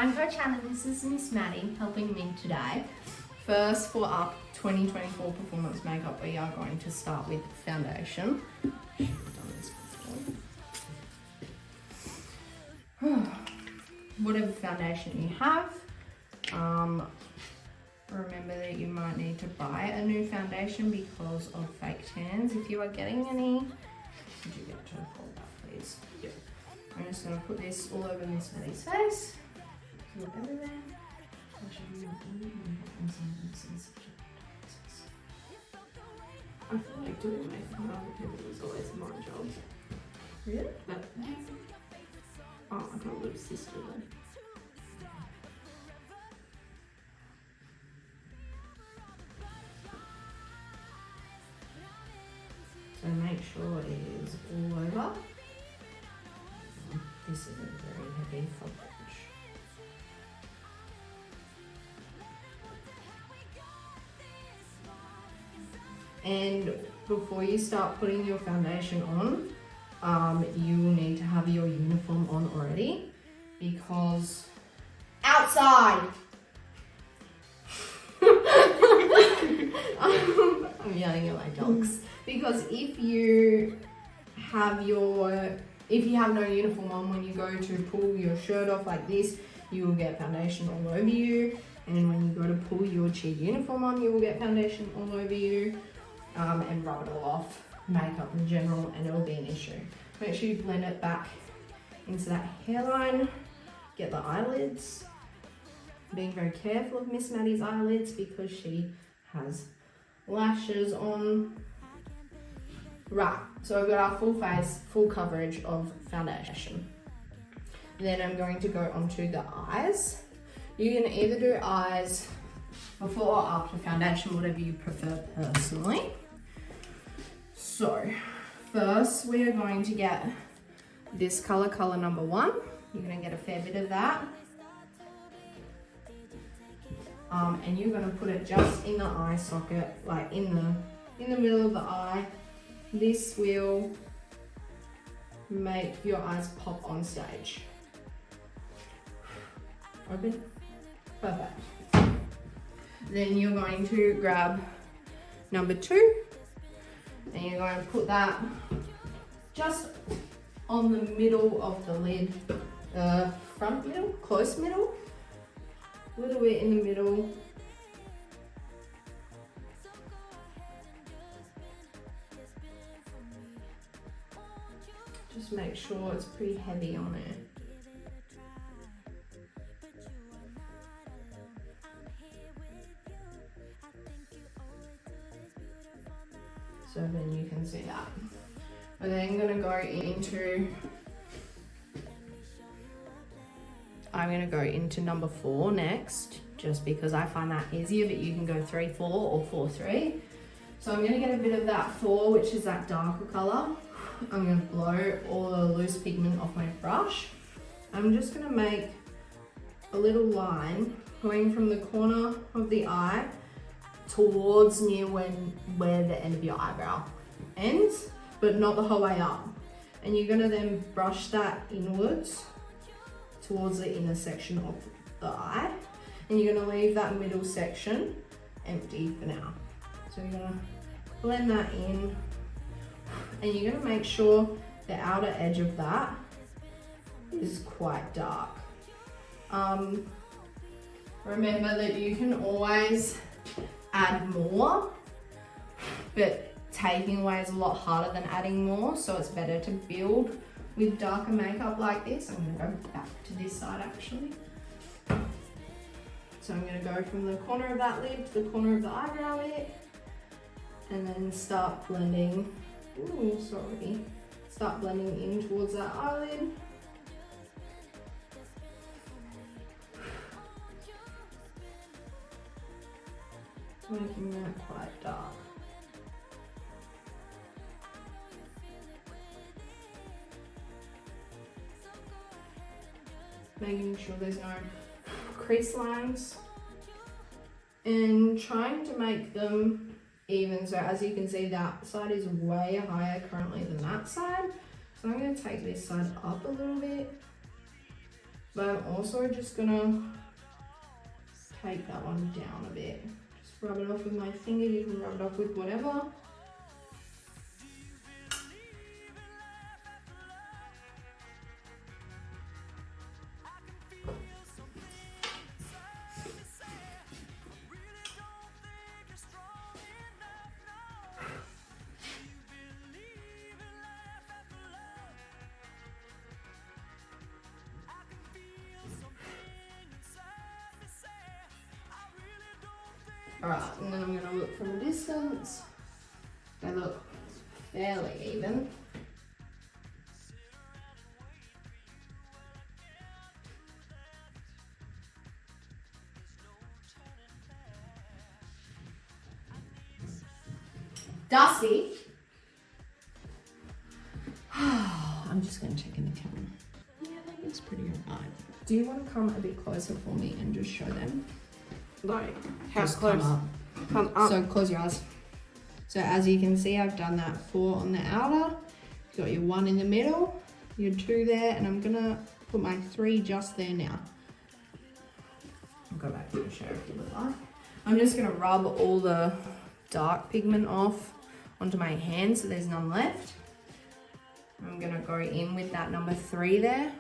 I'm Coach Hannah, this is Miss Maddie helping me today. First, for our 2024 performance makeup, we are going to start with foundation. I've done this before. Whatever foundation you have, remember that you might need to buy a new foundation because of fake tans. If you are getting any, could you get to hold that please? Yep. I'm just going to put this all over Miss Maddie's face. Look everywhere. I feel like doing makeup on other people is always my job. Really? But, oh, I got a little sister though. So make sure it is all over. This isn't very heavy coverage. And before you start putting your foundation on, you will need to have your uniform on already because outside. I'm yelling at my dogs because if you have no uniform on when you go to pull your shirt off like this, you will get foundation all over you, and when you go to pull your cheer uniform on, you will get foundation all over you. And rub it all off, makeup in general, and it will be an issue. Make sure you blend it back into that hairline, get the eyelids. Being very careful of Miss Maddie's eyelids because she has lashes on. Right, so I've got our full face, full coverage of foundation. Then I'm going to go onto the eyes. You can either do eyes before or after foundation, whatever you prefer personally. So first we are going to get this color number 1. You're going to get a fair bit of that. And you're going to put it just in the eye socket, like in the middle of the eye. This will make your eyes pop on stage. Open. Perfect. Then you're going to grab number 2 and you're going to put that just on the middle of the lid, front middle, close middle, a little bit in the middle. Just make sure it's pretty heavy on it. So then you can see that. We're then going to go into number 4 next, just because I find that easier, but you can go 3-4 or 4-3. So I'm going to get a bit of that 4, which is that darker color. I'm going to blow all the loose pigment off my brush. I'm just going to make a little line going from the corner of the eye towards near where the end of your eyebrow ends, but not the whole way up. And you're gonna then brush that inwards towards the inner section of the eye, and you're gonna leave that middle section empty for now. So you're gonna blend that in, and you're gonna make sure the outer edge of that is quite dark. Remember that you can always add more, but taking away is a lot harder than adding more, so it's better to build with darker makeup like this. I'm going to go back to this side actually. So I'm going to go from the corner of that lid to the corner of the eyebrow lid, and then start blending, start blending in towards that eyelid. Making that quite dark. Making sure there's no crease lines and trying to make them even. So as you can see, that side is way higher currently than that side. So I'm going to take this side up a little bit But I'm also just gonna take that one down a bit. Just rub it off with my finger. You can rub it off with whatever. Alright, and then I'm going to look from a distance. They look fairly even. Dusty. I'm just going to check in the camera. Yeah, that looks pretty alright. Do you want to come a bit closer for me and just show them? Like, how Just close? Come up. So close your eyes. So as you can see, I've done that 4 on the outer. You've got your 1 in the middle, your 2 there, and I'm gonna put my 3 just there now. I'll go back to the show if you would like. I'm just gonna rub all the dark pigment off onto my hand so there's none left. I'm gonna go in with that number 3 there.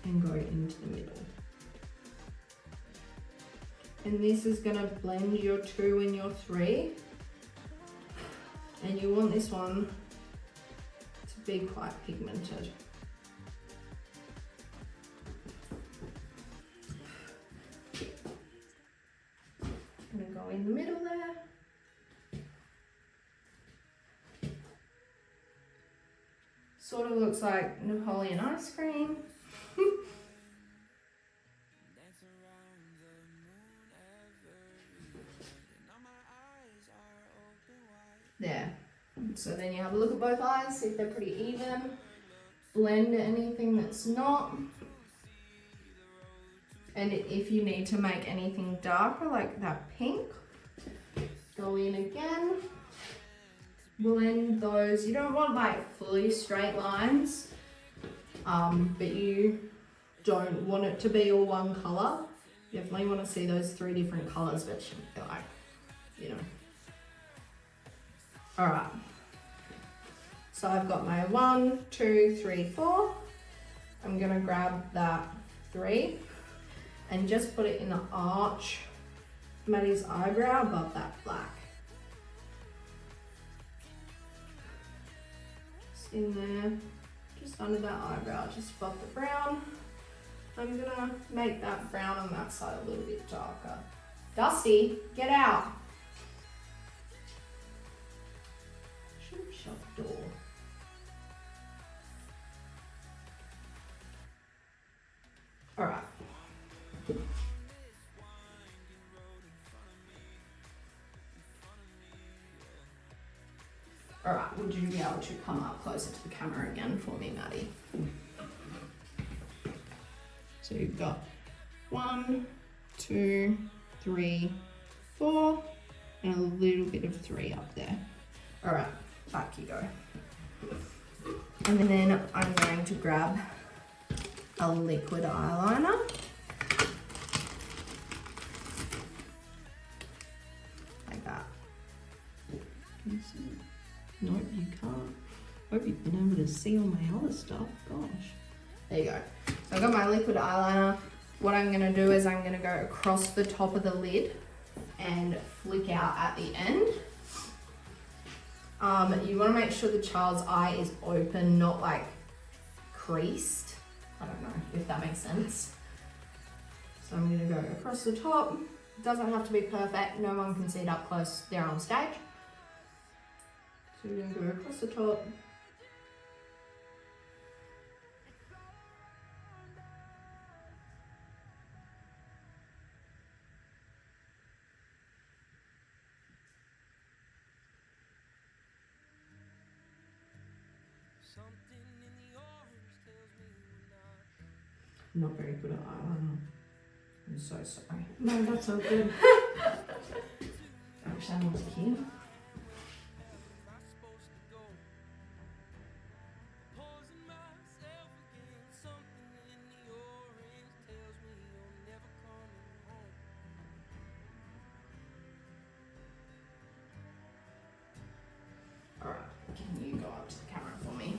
And go into the middle. And this is gonna blend your 2 and your 3. And you want this one to be quite pigmented. I'm gonna go in the middle there. Sort of looks like Napoleon ice cream. There. So then you have a look at both eyes, see if they're pretty even. Blend anything that's not. And if you need to make anything darker, like that pink, go in again. Blend those. You don't want like fully straight lines, but you don't want it to be all one color. You definitely want to see those 3 different colors, but like, you know. All right. So I've got my 1, 2, 3, 4. I'm gonna grab that 3 and just put it in the arch of Maddie's eyebrow above that black. Just in there, just under that eyebrow, just above the brown. I'm gonna make that brown on that side a little bit darker. Dusty, get out. Should have shut the door. All right. All right, would you be able to come up closer to the camera again for me, Maddie? So you've got 1, 2, 3, 4, and a little bit of 3 up there. All right, back you go. And then I'm going to grab a liquid eyeliner. Like that. Can you see it? Nope, you can't. Hope you've been able to see all my other stuff. Gosh. There you go. So I've got my liquid eyeliner. What I'm going to do is I'm going to go across the top of the lid and flick out at the end. You want to make sure the child's eye is open, not like creased. I don't know if that makes sense. So I'm going to go across the top. It doesn't have to be perfect. No one can see it up close. They're on stage. So we're going to go across the top. I'm not very good at eyeliner. I'm so sorry. No, that's all good. I wish I was here. you go up to the camera for me.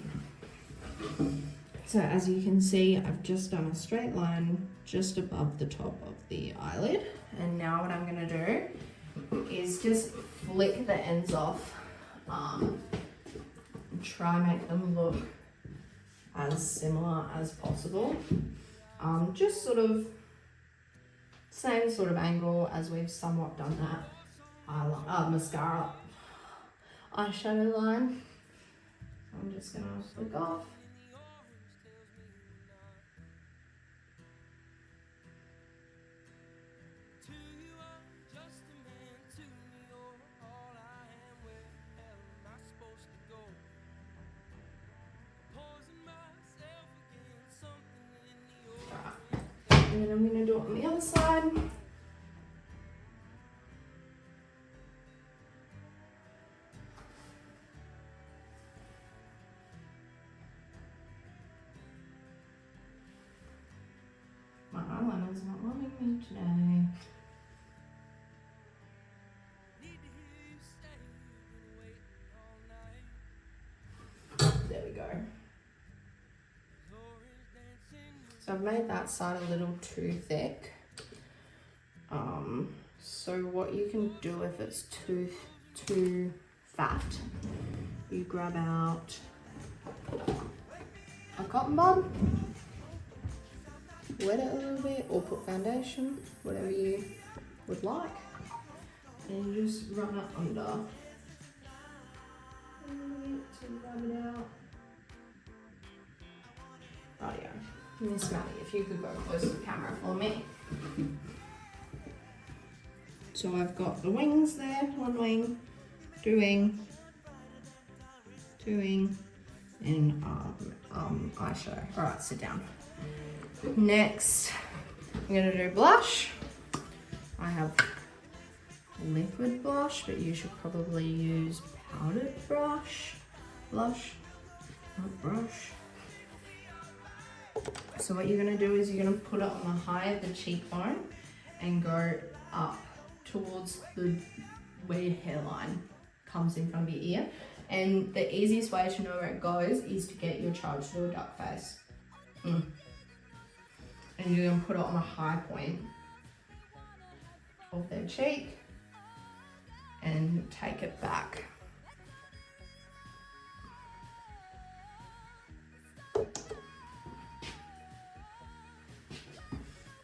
So as you can see, I've just done a straight line just above the top of the eyelid. And now what I'm gonna do is just flick the ends off and try and make them look as similar as possible. Just sort of same sort of angle as we've somewhat done that mascara eyeshadow line. So I'm just gonna flick off. And then I'm going to do it on the other side. My eyeliner's not wanting me today. There we go. So I've made that side a little too thick. So what you can do if it's too fat, you grab out a cotton bud, wet it a little bit, or put foundation, whatever you would like, and you just run it under to rub it out. Rightio. Miss Maddie, if you could go close to the camera for me. So I've got the wings there, one wing, two wing, and eyeshadow. All right, sit down. Next, I'm gonna do blush. I have liquid blush, but you should probably use powdered blush, not brush. So what you're gonna do is you're gonna put it on the high of the cheekbone and go up towards where your hairline comes in front of your ear. And the easiest way to know where it goes is to get your child to do a duck face. And you're gonna put it on the high point of their cheek and take it back.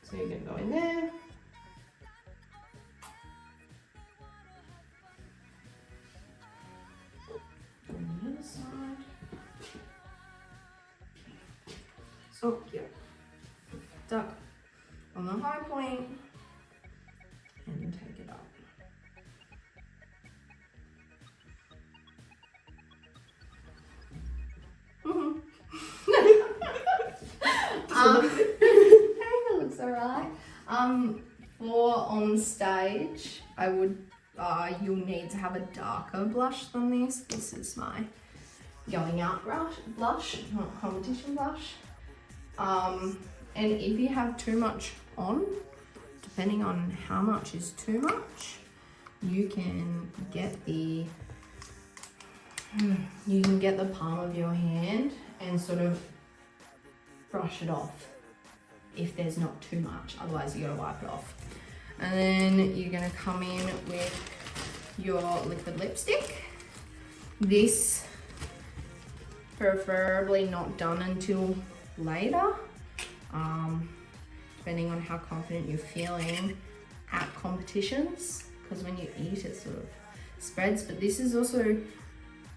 So you're gonna go in there. On the other side. So yeah, duck on the high point and take it up. It looks alright. For on stage, I would you'll need to have a darker blush than this. This is my going out blush, not competition blush. And if you have too much on, depending on how much is too much, you can get the palm of your hand and sort of brush it off if there's not too much, otherwise you gotta wipe it off. And then you're gonna come in with your liquid lipstick. This preferably not done until later, depending on how confident you're feeling at competitions, because when you eat it sort of spreads. But this is also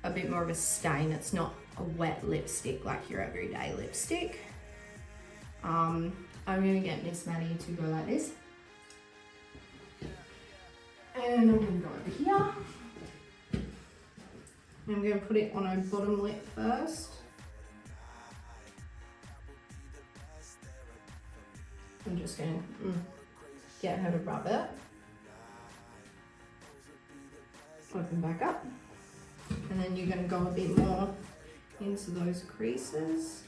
a bit more of a stain. It's not a wet lipstick like your everyday lipstick. I'm gonna get Miss Maddie to go like this. And I'm gonna go over here. I'm gonna put it on her bottom lip first. I'm just gonna get her to rub it. Open back up. And then you're gonna go a bit more into those creases.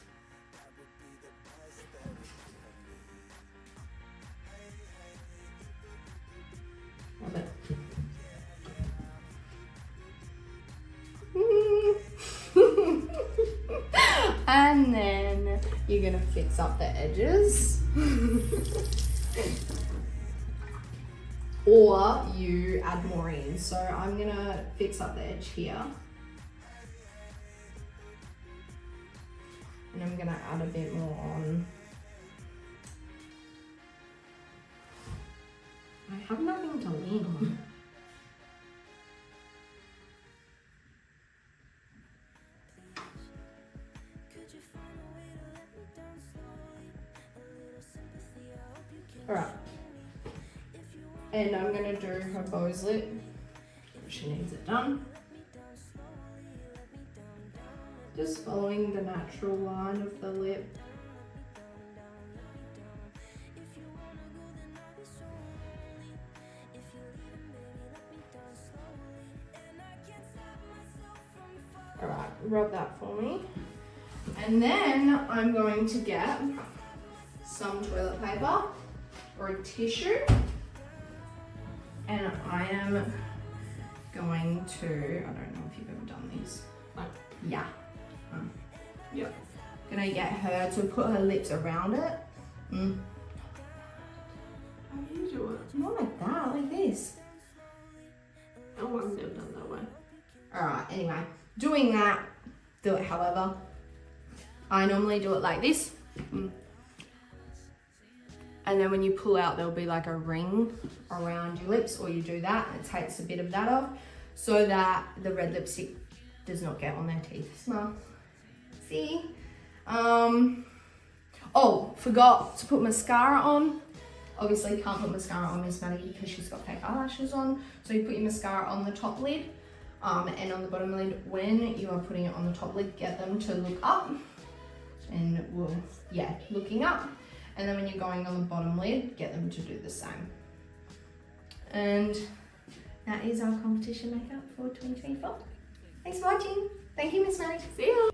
Rub it. And then you're gonna fix up the edges. Or you add more in. So I'm gonna fix up the edge here. And I'm gonna add a bit more on. I have nothing to lean on. Alright. And I'm gonna do her bows lip. She needs it done. Just following the natural line of the lip. Alright, rub that for me. And then I'm going to get some toilet paper or a tissue. And I am going to, I don't know if you've ever done these. Yeah. Yeah. Gonna get her to put her lips around it. How do you do it? Not like that, like this. Oh, I've never done that way. Alright, anyway, doing that, do it however. I normally do it like this. And then when you pull out, there'll be like a ring around your lips, or you do that, and it takes a bit of that off so that the red lipstick does not get on their teeth. Smile. See? Oh, forgot to put mascara on. Obviously can't put mascara on Miss Maddie because she's got fake eyelashes on. So you put your mascara on the top lid and on the bottom lid. When you are putting it on the top lid, get them to look up and looking up. And then when you're going on the bottom lid, get them to do the same. And that is our competition makeup for 2024. Thanks for watching. Thank you, Miss Maddie. See ya.